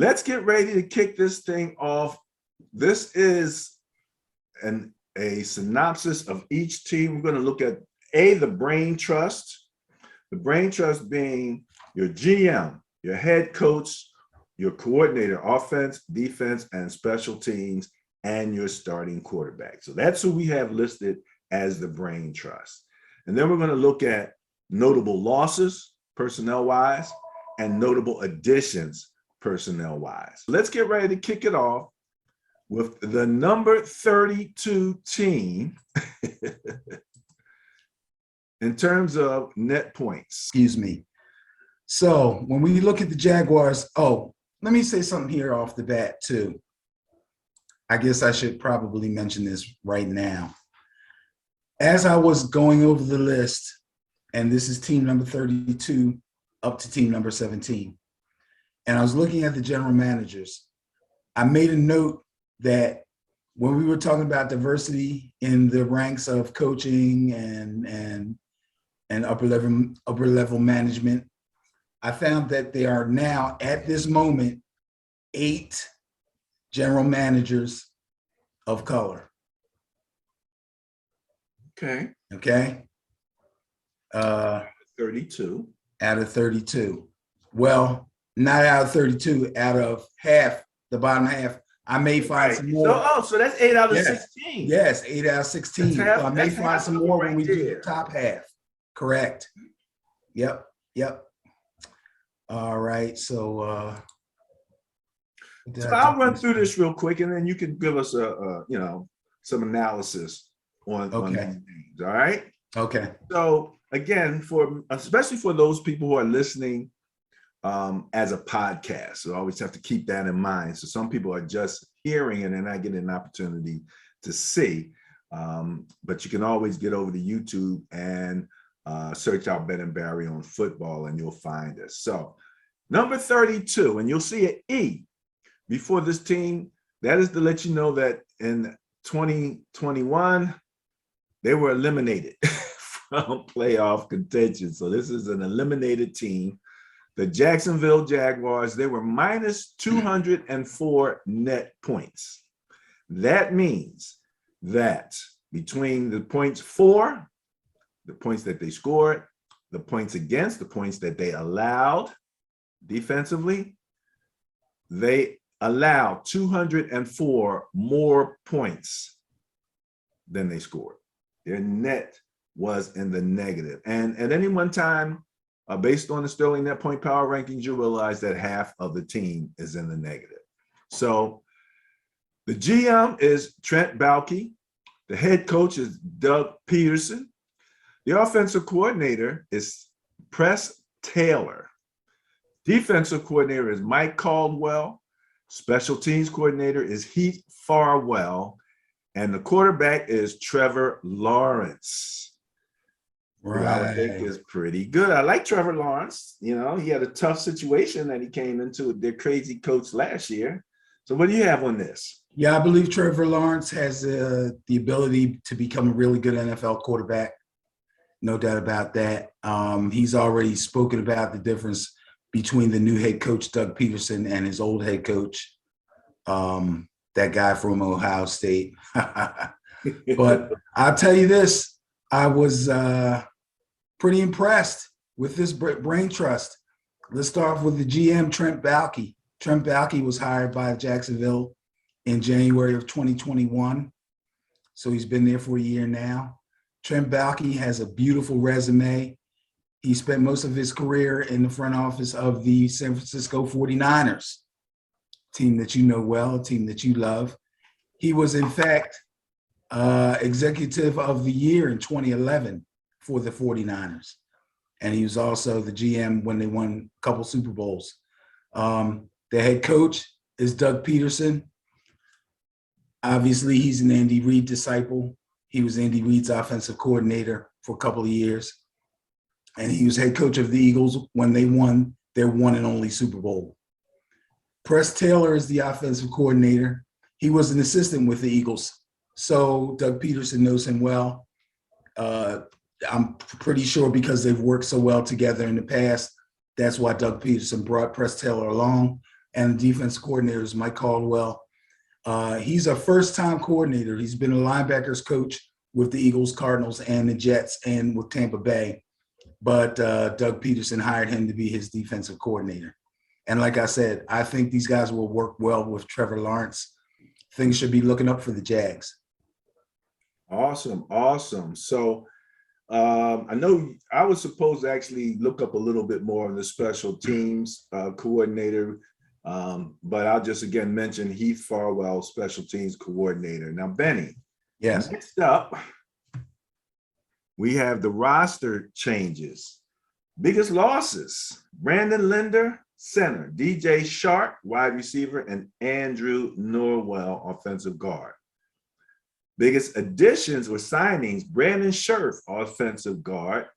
let's get ready to kick this thing off. This is a synopsis of each team. We're going to look at the brain trust. The brain trust being your GM, your head coach, your coordinator, offense, defense, and special teams, and your starting quarterback. So that's who we have listed as the brain trust. And then we're going to look at notable losses, personnel-wise, and notable additions, personnel-wise. Let's get ready to kick it off with the number 32 team in terms of net points. Excuse me. So when we look at the Jaguars, let me say something here off the bat too. I guess I should probably mention this right now. As I was going over the list, and this is team number 32 up to team number 17, and I was looking at the general managers, I made a note that when we were talking about diversity in the ranks of coaching and upper level management, I found that there are now at this moment 8 general managers of color. Okay. 32. Out of 32. Well, not out of 32, out of half, the bottom half. I may find some more. So that's 8 out of 16. Yes, 8 out of 16. So I may find some more when we do the top half. Correct. Yep. All right. So I'll run through this real quick, and then you can give us some analysis on these things. All right. Okay. So again, especially for those people who are listening as a podcast, so I always have to keep that in mind. So some people are just hearing and they're not getting an opportunity to see. But you can always get over to YouTube and search out Ben and Barry on football, and you'll find us. So number 32, and you'll see an E before this team. That is to let you know that in 2021, they were eliminated from playoff contention. So this is an eliminated team. The Jacksonville Jaguars, they were minus 204 net points. That means that between the points for, the points that they scored, the points against, the points that they allowed defensively, they allowed 204 more points than they scored. Their net was in the negative. And at any one time, based on the Sterling Net Point Power Rankings, you realize that half of the team is in the negative. So the GM is Trent Baalke. The head coach is Doug Peterson. The offensive coordinator is Press Taylor. Defensive coordinator is Mike Caldwell. Special teams coordinator is Heath Farwell. And the quarterback is Trevor Lawrence. Right. Who I think is pretty good. I like Trevor Lawrence. He had a tough situation that he came into with their crazy coach last year. So what do you have on this? Yeah, I believe Trevor Lawrence has the ability to become a really good NFL quarterback. No doubt about that. He's already spoken about the difference between the new head coach, Doug Peterson, and his old head coach, that guy from Ohio State. But I'll tell you this, I was pretty impressed with this brain trust. Let's start off with the GM, Trent Baalke. Trent Baalke was hired by Jacksonville in January of 2021. So he's been there for a year now. Trent Baalke has a beautiful resume. He spent most of his career in the front office of the San Francisco 49ers, team that you know well, a team that you love. He was, in fact, executive of the year in 2011 for the 49ers. And he was also the GM when they won a couple Super Bowls. The head coach is Doug Peterson. Obviously, he's an Andy Reid disciple. He was Andy Reid's offensive coordinator for a couple of years. And he was head coach of the Eagles when they won their one and only Super Bowl. Press Taylor is the offensive coordinator. He was an assistant with the Eagles. So Doug Peterson knows him well. I'm pretty sure because they've worked so well together in the past, that's why Doug Peterson brought Press Taylor along. and the defense coordinator is Mike Caldwell. He's a first-time coordinator. He's been a linebackers coach with the Eagles, Cardinals, and the Jets, and with Tampa Bay. But Doug Peterson hired him to be his defensive coordinator. And like I said, I think these guys will work well with Trevor Lawrence. Things should be looking up for the Jags. Awesome, awesome. So I know I was supposed to actually look up a little bit more on the special teams coordinator, but I'll just again mention Heath Farwell, special teams coordinator. Now, Benny, Yes. next up, we have the roster changes. Biggest losses: Brandon Linder, center; DJ Shark, wide receiver; and Andrew Norwell, offensive guard. Biggest additions or signings: Brandon Scherf, offensive guard;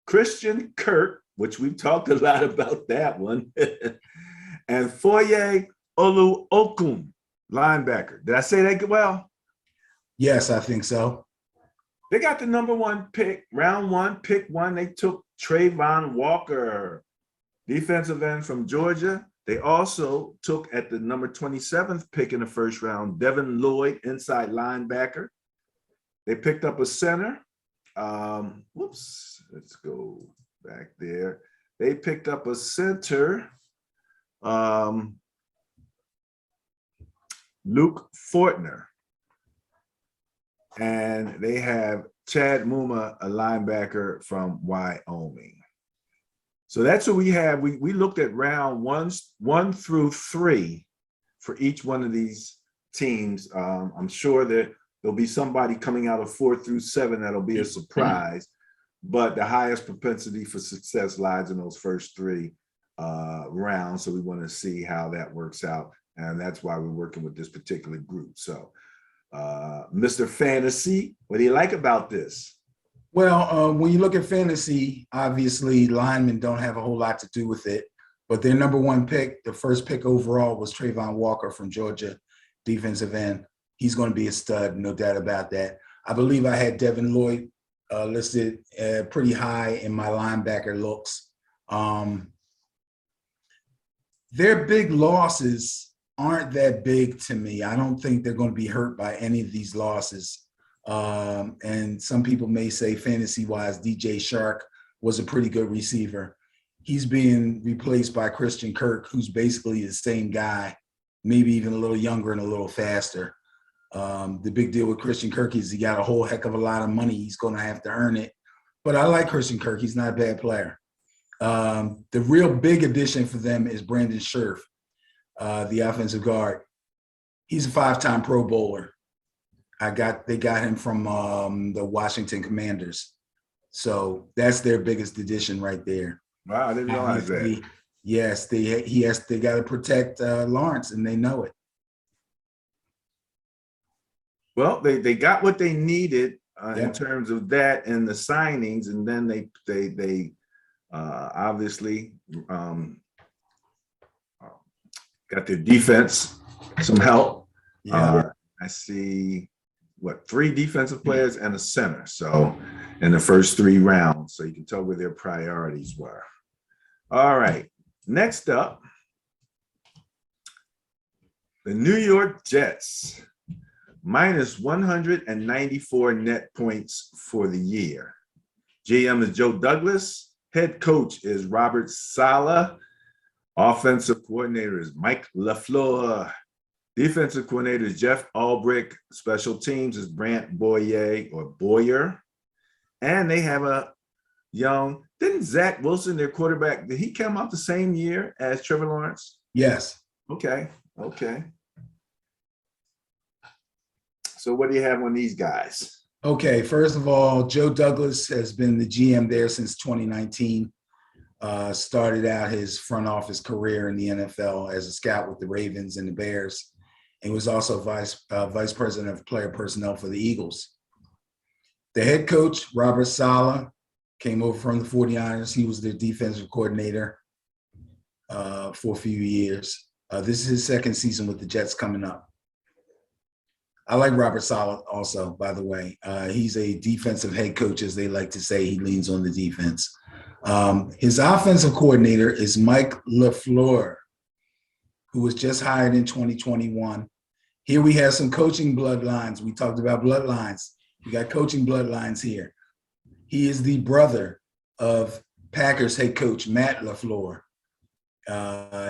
Christian Kirk, which we've talked a lot about that one, and Foye Oluokun, linebacker. Did I say that well? Yes, I think so. They got the number 1 pick, round 1, pick 1. They took Trayvon Walker, defensive end from Georgia. They also took at the number 27th pick in the first round, Devin Lloyd, inside linebacker. They picked up a center. Let's go back there. They picked up a center, Luke Fortner. And they have Chad Muma, a linebacker from Wyoming. So that's what we have. We looked at round 1 through 3 for each one of these teams. I'm sure that there'll be somebody coming out of 4 through 7 that'll be a surprise, but the highest propensity for success lies in those first 3 rounds. So we want to see how that works out. And that's why we're working with this particular group. So Mr. Fantasy, what do you like about this? Well, when you look at fantasy, obviously linemen don't have a whole lot to do with it. But their number 1 pick, the first pick overall, was Trayvon Walker from Georgia, defensive end. He's going to be a stud, no doubt about that. I believe I had Devin Lloyd listed pretty high in my linebacker looks. Their big losses aren't that big to me. I don't think they're going to be hurt by any of these losses. And some people may say fantasy-wise, DJ Shark was a pretty good receiver. He's being replaced by Christian Kirk, who's basically the same guy, maybe even a little younger and a little faster. The big deal with Christian Kirk is he got a whole heck of a lot of money. He's going to have to earn it. But I like Christian Kirk. He's not a bad player. The real big addition for them is Brandon Scherf, the offensive guard. He's a 5-time Pro Bowler. They got him from the Washington Commanders. So that's their biggest addition right there. Wow, I didn't realize that. Yes, they got to protect Lawrence, and they know it. Well, they got what they needed in terms of that and the signings, and then they obviously got their defense some help. I see 3 defensive players and a center. So in the first 3 rounds, so you can tell where their priorities were. All right, next up, the New York Jets, minus 194 net points for the year. GM is Joe Douglas. Head coach is Robert Saleh. Offensive coordinator is Mike LaFleur. Defensive coordinator is Jeff Ulbrich. Special teams is Brant Boyer. And they have a young, didn't Zach Wilson, their quarterback, did he come out the same year as Trevor Lawrence? Yes. Okay. So what do you have on these guys? Okay, first of all, Joe Douglas has been the GM there since 2019. Started out his front office career in the NFL as a scout with the Ravens and the Bears. And was also vice president of player personnel for the Eagles. The head coach, Robert Saleh, came over from the 49ers. He was their defensive coordinator for a few years. This is his second season with the Jets coming up. I like Robert Saleh also, by the way. He's a defensive head coach, as they like to say. He leans on the defense. His offensive coordinator is Mike LaFleur. who was just hired in 2021. Here we have some coaching bloodlines. We talked about bloodlines. We got coaching bloodlines here. He is the brother of Packers head coach Matt LaFleur.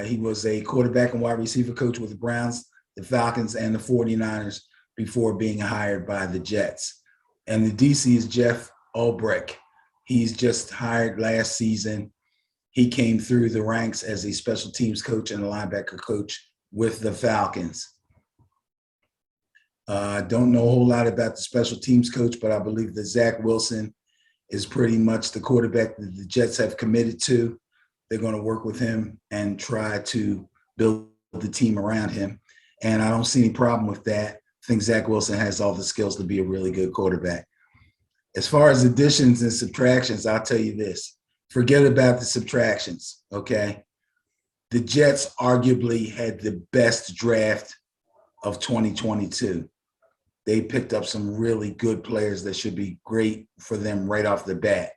He was a quarterback and wide receiver coach with the Browns, the Falcons, and the 49ers before being hired by the Jets. And the DC is Jeff Ulbrich. He's just hired last season. He came through the ranks as a special teams coach and a linebacker coach with the Falcons. Don't know a whole lot about the special teams coach, but I believe that Zach Wilson is pretty much the quarterback that the Jets have committed to. They're going to work with him and try to build the team around him. And I don't see any problem with that. I think Zach Wilson has all the skills to be a really good quarterback. As far as additions and subtractions, I'll tell you this. Forget about the subtractions, okay? The Jets arguably had the best draft of 2022. They picked up some really good players that should be great for them right off the bat.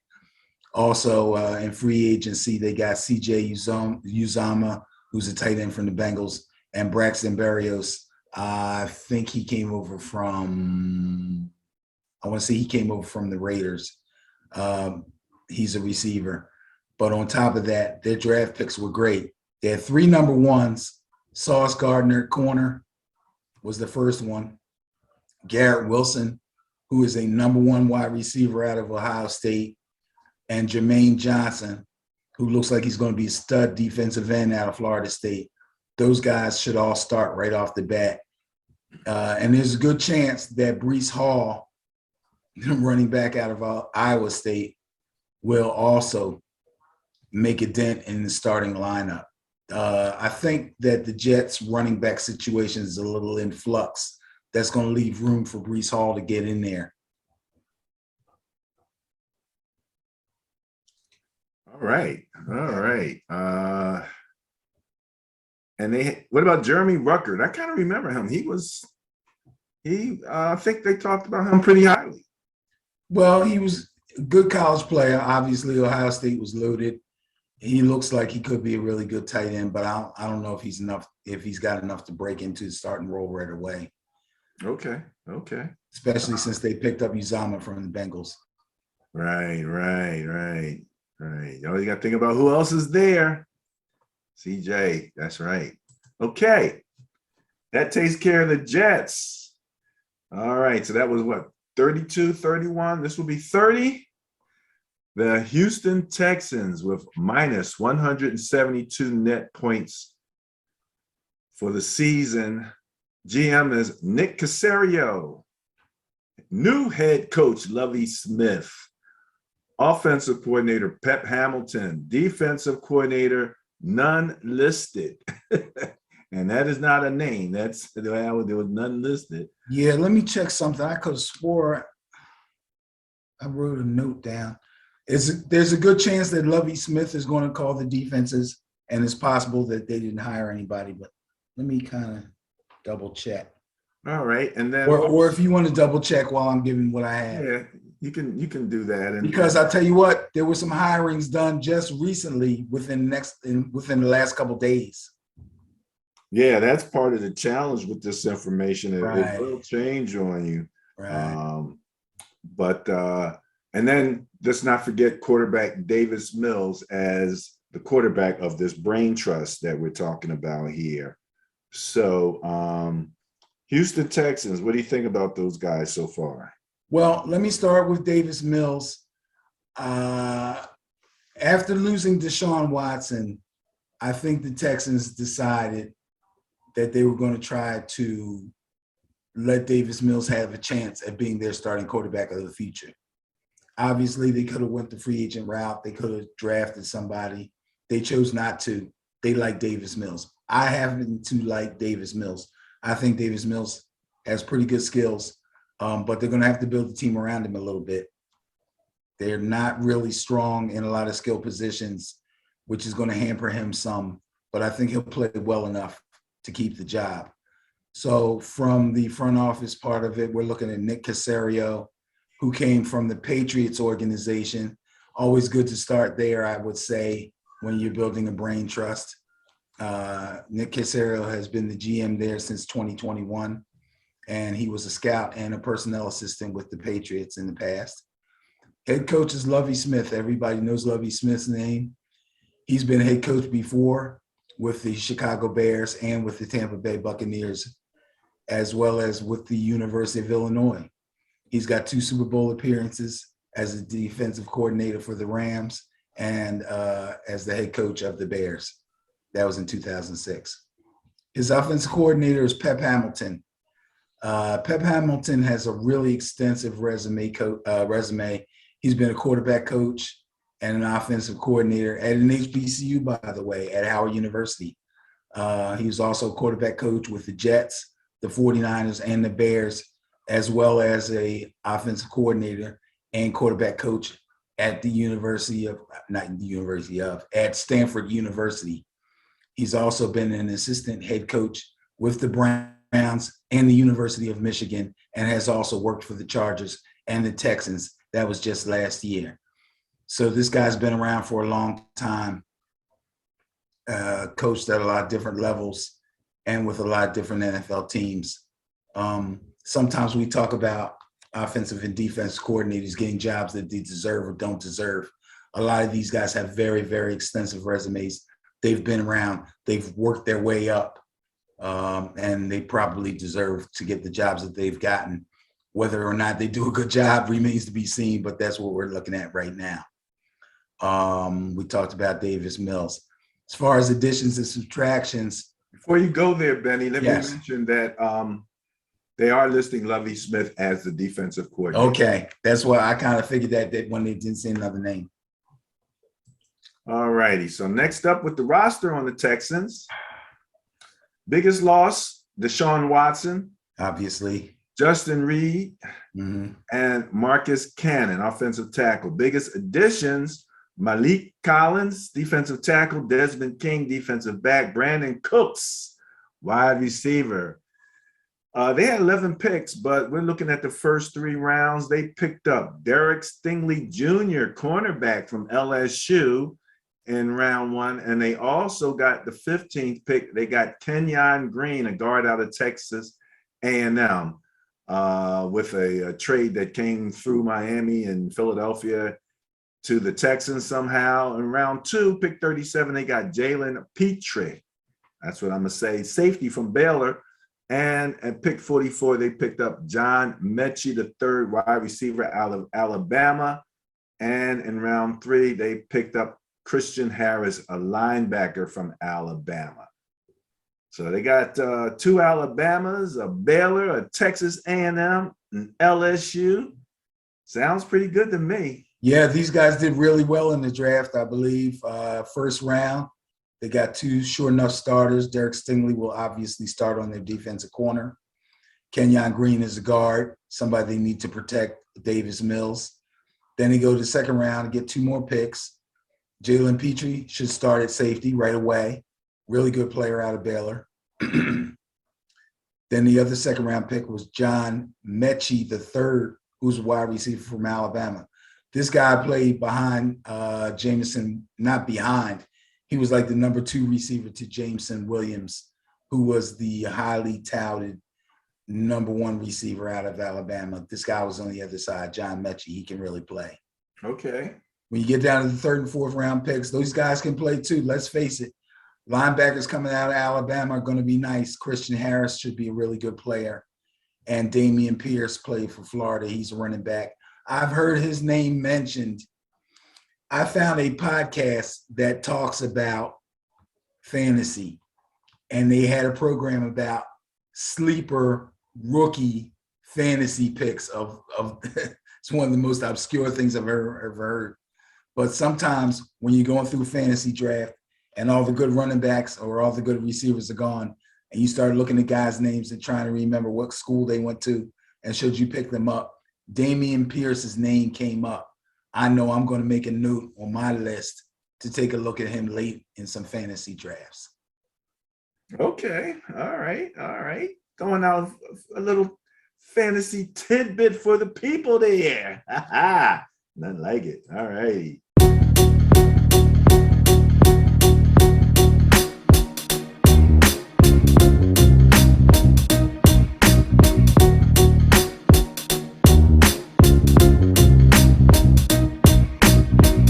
Also, in free agency, they got CJ Uzama, who's a tight end from the Bengals, and Braxton Berrios. I think he came over from, I want to say he came over from the Raiders. He's a receiver. But on top of that, their draft picks were great. They had 3 number ones. Sauce Gardner, corner, was the first one. Garrett Wilson, who is a number 1 wide receiver out of Ohio State, and Jermaine Johnson, who looks like he's going to be a stud defensive end out of Florida State. Those guys should all start right off the bat. And there's a good chance that Breece Hall, running back out of Iowa State, will also make a dent in the starting lineup. I think that the Jets' running back situation is a little in flux. That's going to leave room for Breece Hall to get in there. All right. And what about Jeremy Ruckert? I kind of remember him. I think they talked about him pretty highly. Well, he was a good college player. Obviously, Ohio State was loaded. He looks like he could be a really good tight end, but I don't know if he's got enough to break into the starting role right away. Okay. Especially since they picked up Uzama from the Bengals. Right. You always got to think about who else is there. CJ, that's right. Okay. That takes care of the Jets. All right. So that was what, 32, 31? This will be 30. The Houston Texans with minus 172 net points for the season. GM is Nick Caserio. New head coach Lovie Smith. Offensive coordinator Pep Hamilton. Defensive coordinator none listed. And that is not a name. There was none listed. Yeah, let me check something. I could have swore I wrote a note down. There's a good chance that Lovie Smith is going to call the defenses, and it's possible that they didn't hire anybody, but let me kind of double check. All right. And then or if you want to double check while I'm giving what I have. Yeah, you can do that. Because I'll tell you what, there were some hirings done just recently within the last couple of days. Yeah, that's part of the challenge with this information. Right. It will change on you. Right. And then let's not forget quarterback Davis Mills as the quarterback of this brain trust that we're talking about here. So Houston Texans, what do you think about those guys so far? Well, let me start with Davis Mills. After losing Deshaun Watson, I think the Texans decided that they were going to try to let Davis Mills have a chance at being their starting quarterback of the future. Obviously, they could have went the free agent route. They could have drafted somebody. They chose not to. They like Davis Mills. I happen to like Davis Mills. I think Davis Mills has pretty good skills, but they're going to have to build the team around him a little bit. They're not really strong in a lot of skill positions, which is going to hamper him some, but I think he'll play well enough to keep the job. So from the front office part of it, we're looking at Nick Caserio, who came from the Patriots organization. Always good to start there, I would say, when you're building a brain trust. Nick Caserio has been the GM there since 2021, and he was a scout and a personnel assistant with the Patriots in the past. Head coach is Lovie Smith. Everybody knows Lovie Smith's name. He's been head coach before with the Chicago Bears and with the Tampa Bay Buccaneers, as well as with the University of Illinois. He's got 2 Super Bowl appearances as a defensive coordinator for the Rams and as the head coach of the Bears. That was in 2006. His offensive coordinator is Pep Hamilton. Pep Hamilton has a really extensive resume. He's been a quarterback coach and an offensive coordinator at an HBCU, by the way, at Howard University. He was also a quarterback coach with the Jets, the 49ers, and the Bears, as well as a offensive coordinator and quarterback coach at the at Stanford University. He's also been an assistant head coach with the Browns and the University of Michigan, and has also worked for the Chargers and the Texans. That was just last year. So this guy's been around for a long time, coached at a lot of different levels and with a lot of different NFL teams. Sometimes we talk about offensive and defense coordinators getting jobs that they deserve or don't deserve. A lot of these guys have very, very extensive resumes. They've been around, they've worked their way up, and they probably deserve to get the jobs that they've gotten. Whether or not they do a good job remains to be seen, but that's what we're looking at right now. We talked about Davis Mills. As far as additions and subtractions. Before you go there, Benny, let me Yes. mention that they are listing Lovie Smith as the defensive coordinator. Okay, that's why I kind of figured that when they didn't say another name. All righty. So next up with the roster on the Texans, biggest loss, Deshaun Watson, Obviously. Justin Reed, and Marcus Cannon, offensive tackle. Biggest additions, Malik Collins, defensive tackle, Desmond King, defensive back, Brandon Cooks, wide receiver. They had 11 picks, but we're looking at the first 3 rounds. They picked up Derek Stingley Jr., cornerback from LSU in round 1, and they also got the 15th pick. They got Kenyon Green, a guard out of Texas A&M. With a trade that came through Miami and Philadelphia to the Texans somehow. In round 2, pick 37, they got Jalen Petrie. That's what I'm going to say. Safety from Baylor. And at pick 44, they picked up John Mechie, the 3rd wide receiver out of Alabama. And in round 3, they picked up Christian Harris, a linebacker from Alabama. So they got 2 Alabamas, a Baylor, a Texas A&M, an LSU. Sounds pretty good to me. Yeah, these guys did really well in the draft, I believe. First round, they got 2 sure enough starters. Derek Stingley will obviously start on their defensive corner. Kenyon Green is a guard, somebody they need to protect, Davis Mills. Then they go to the second round and get 2 more picks. Jalen Petrie should start at safety right away. Really good player out of Baylor. Then the other second round pick was John Mechie, the 3rd, who's a wide receiver from Alabama. This guy played behind Jameson, not behind. He was like the number 2 receiver to Jameson Williams, who was the highly touted number 1 receiver out of Alabama. This guy was on the other side, John Mechie. He can really play. Okay. When you get down to the 3rd and 4th round picks, those guys can play too. Let's face it. Linebackers coming out of Alabama are going to be nice. Christian Harris should be a really good player. And Damian Pierce played for Florida. He's a running back. I've heard his name mentioned. I found a podcast that talks about fantasy, and they had a program about sleeper rookie fantasy picks of it's one of the most obscure things I've ever heard. But sometimes when you're going through a fantasy draft and all the good running backs or all the good receivers are gone, and you start looking at guys' names and trying to remember what school they went to and should you pick them up, Damian Pierce's name came up. I know I'm going to make a note on my list to take a look at him late in some fantasy drafts. Okay. All right. All right. Going out a little fantasy tidbit for the people there. Nothing like it. All right.